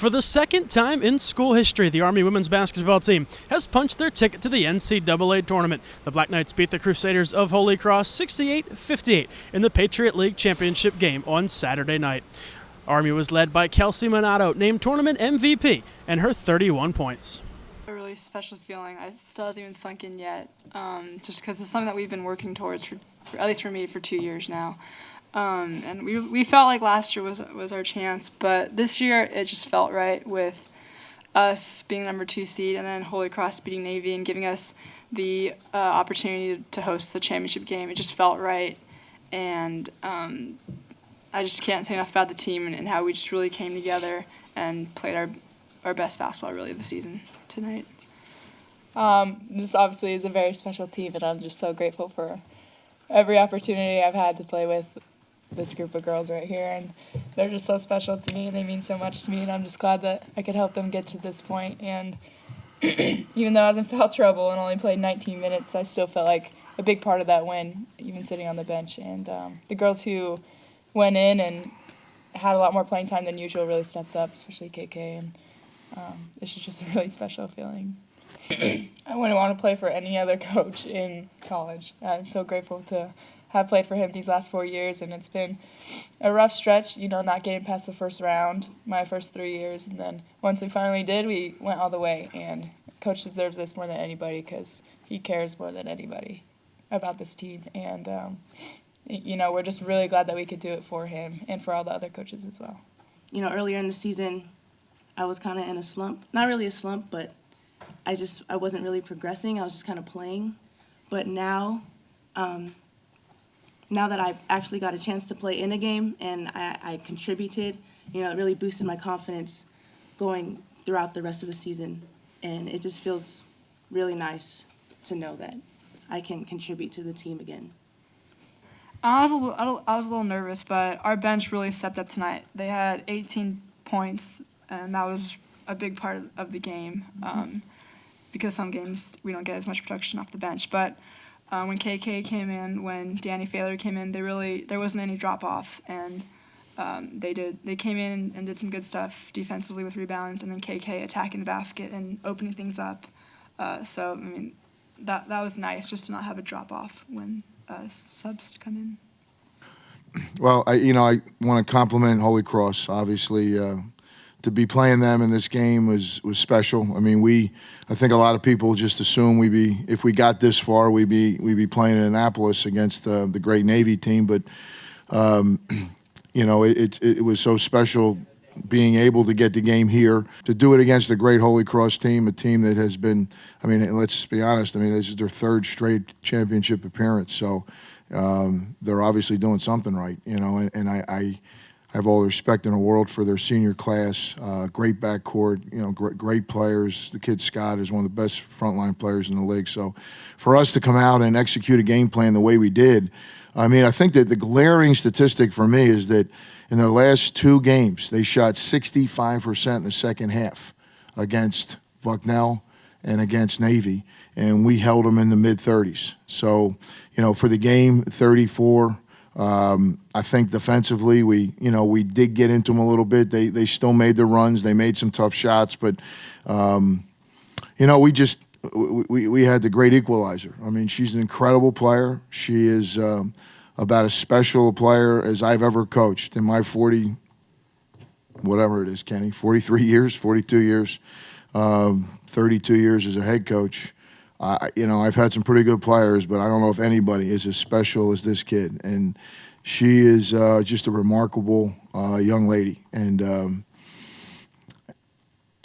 For the second time in school history, the Army women's basketball team has punched their ticket to the NCAA tournament. The Black Knights beat the Crusaders of Holy Cross 68-58 in the Patriot League championship game on Saturday night. Army was led by Kelsey Minato, named tournament MVP, and her 31 points. A really special feeling. It still hasn't even sunk in yet, just because it's something that we've been working towards for at least for me, for 2 years now. And we felt like last year was our chance, but this year it just felt right with us being number 2 seed and then Holy Cross beating Navy and giving us the opportunity to host the championship game. It just felt right, and I just can't say enough about the team and how we just really came together and played our best basketball really this season tonight. This obviously is a very special team, and I'm just so grateful for every opportunity I've had to play with this group of girls right here, and they're just so special to me, and they mean so much to me, and I'm just glad that I could help them get to this point. And even though I was in foul trouble and only played 19 minutes, I still felt like a big part of that win, even sitting on the bench. And the girls who went in and had a lot more playing time than usual really stepped up, especially KK, and it's just a really special feeling. I wouldn't want to play for any other coach in college. I'm so grateful to have played for him these last 4 years, and it's been a rough stretch, not getting past the first round my first 3 years, and then once we finally did, we went all the way, and Coach deserves this more than anybody because he cares more than anybody about this team, and we're just really glad that we could do it for him and for all the other coaches as well. Earlier in the season, I was kind of in a slump. Not really a slump, but I wasn't really progressing. I was just kind of playing. But now that I've actually got a chance to play in a game and I contributed, it really boosted my confidence going throughout the rest of the season. And it just feels really nice to know that I can contribute to the team again. I was a little nervous, but our bench really stepped up tonight. They had 18 points, and that was a big part of the game. Because some games we don't get as much production off the bench. But when KK came in, when Danny Failer came in, there wasn't any drop-offs, and they came in and did some good stuff defensively with rebounds, and then KK attacking the basket and opening things up. So that was nice just to not have a drop-off when subs come in. Well, I want to compliment Holy Cross, obviously. To be playing them in this game was special. I think a lot of people just assume if we got this far, we'd be playing in Annapolis against the great Navy team. But it was so special being able to get the game here, to do it against the great Holy Cross team, a team that has been, let's be honest, this is their 3rd straight championship appearance. So they're obviously doing something right, and I have all the respect in the world for their senior class. Great backcourt, great players. The kid Scott is one of the best frontline players in the league. So for us to come out and execute a game plan the way we did, I think that the glaring statistic for me is that in their last 2 games, they shot 65% in the second half against Bucknell and against Navy, and we held them in the mid-30s. So, for the game, 34. I think defensively we did get into them a little bit. They still made their runs. They made some tough shots, but we had the great equalizer. She's an incredible player. She is about as special a player as I've ever coached in my 40, whatever it is, Kenny, 43 years, 42 years, 32 years as a head coach. I've had some pretty good players, but I don't know if anybody is as special as this kid. And she is just a remarkable young lady. And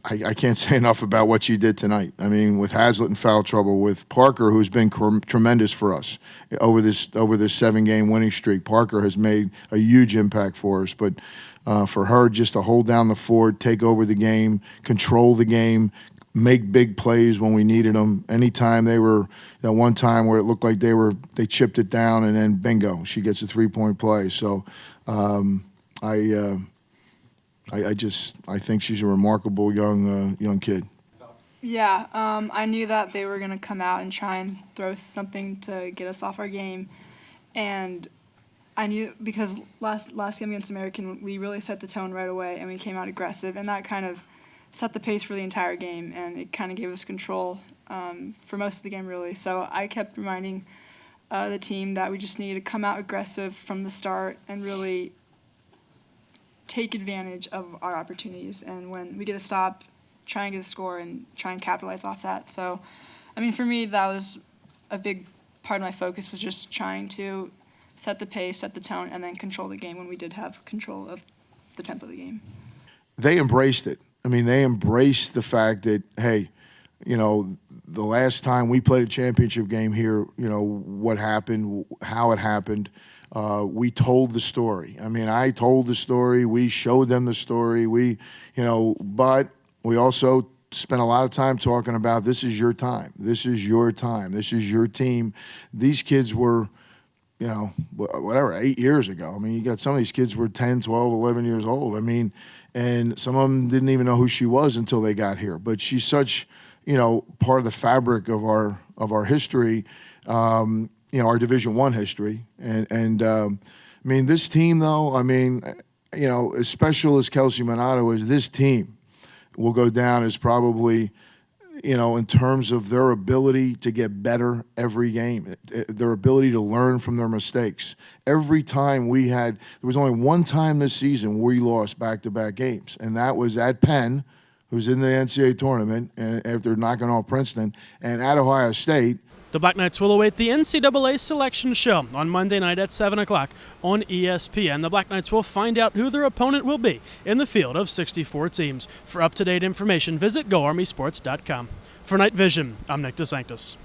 I can't say enough about what she did tonight. With Hazlitt in foul trouble, with Parker, who's been tremendous for us over this 7-game winning streak. Parker has made a huge impact for us. But for her just to hold down the fort, take over the game, control the game, make big plays when we needed them. Anytime that one time where it looked like they chipped it down, and then bingo, she gets a 3-point play. So I think she's a remarkable young kid. Yeah, I knew that they were gonna come out and try and throw something to get us off our game, and I knew because last game against American, we really set the tone right away, and we came out aggressive, and that kind of set the pace for the entire game, and it kind of gave us control for most of the game, really. So I kept reminding the team that we just needed to come out aggressive from the start and really take advantage of our opportunities. And when we get a stop, try and get a score and try and capitalize off that. So, I mean, for me, that was a big part of my focus, was just trying to set the pace, set the tone, and then control the game when we did have control of the tempo of the game. They embraced it. I mean, they embraced the fact that, hey, you know, the last time we played a championship game here, you know, what happened, how it happened, we told the story. I mean, I told the story. We showed them the story. But we also spent a lot of time talking about, this is your time. This is your time. This is your team. These kids were, you know, whatever, 8 years ago. I mean, you got some of these kids were 10, 12, 11 years old. I mean, and some of them didn't even know who she was until they got here. But she's such, you know, part of the fabric of our history, you know, our Division I history. And I mean, this team, though, I mean, you know, as special as Kelsey Minato is, this team will go down as probably, you know, in terms of their ability to get better every game, their ability to learn from their mistakes. Every time there was only one time this season where we lost back-to-back games, and that was at Penn, who's in the NCAA tournament, and after knocking off Princeton, and at Ohio State. The Black Knights will await the NCAA selection show on Monday night at 7 o'clock on ESPN. The Black Knights will find out who their opponent will be in the field of 64 teams. For up-to-date information, visit GoArmySports.com. For Night Vision, I'm Nick DeSanctis.